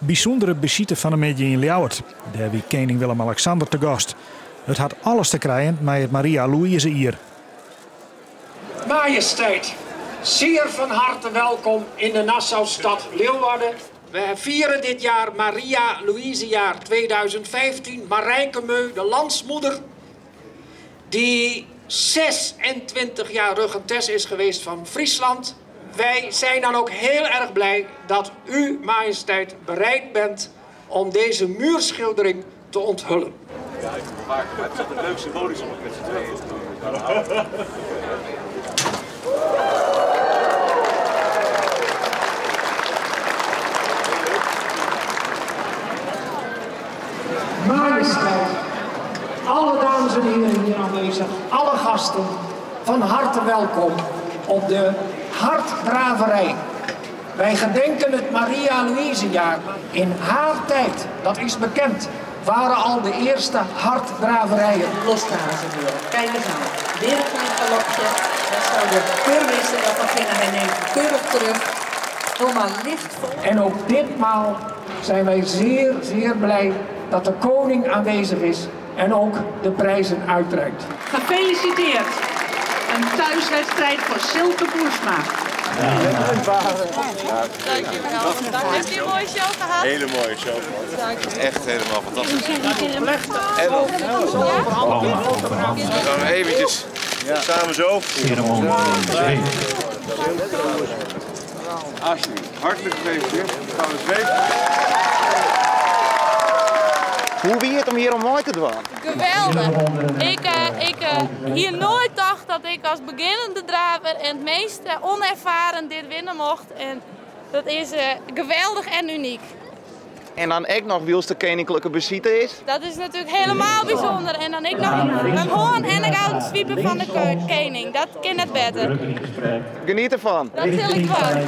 Bijzondere visite van de medie in Ljouwert. Daar wie koning Willem-Alexander te gast. Het had alles te krijgen met het Maria Louise hier. Majesteit, zeer van harte welkom in de Nassau-stad Leeuwarden. We vieren dit jaar Maria Louise jaar 2015. Marijke Meu, de landsmoeder, die 26 jaar regentes is geweest van Friesland. Wij zijn dan ook heel erg blij dat u, majesteit, bereid bent om deze muurschildering te onthullen. Ja, ik heb het gemaakt, maar het is een leuk symbolisch om het met z'n tweeën te doen. Majesteit, alle dames en heren hier aanwezig, alle gasten, van harte welkom op de hartdraverij. Wij gedenken het Maria Louise jaar. In haar tijd, dat is bekend, waren al de eerste hartdraverijen. Losdraven weer. Kijk eens aan. Weer een klein galopje. Dat zou de keurmeester daarvan vinden. Hij neemt het keurig terug. Helemaal lichtvol. En ook ditmaal zijn wij zeer, zeer blij dat de koning aanwezig is en ook de prijzen uitreikt. Gefeliciteerd. Een thuiswedstrijd voor Silke Boersma. Heeft u een mooie show gehad? Hele mooie show. Echt helemaal fantastisch. En we gaan eventjes samen zo. Alsjeblieft, hartelijk gefeliciteerd. Dan gaan we zweven. Hoe wie het om hier om mooi te doen? Geweldig. Ik hier nooit dacht dat ik als beginnende draver en het meest onervaren dit winnen mocht. En dat is geweldig en uniek. En dan ook nog wie de koninklijke visite is? Dat is natuurlijk helemaal bijzonder. En dan ik nog een hoorn en een gouden zwieper van de koning. Dat kan het beter. Geniet ervan. Dat wil ik wel.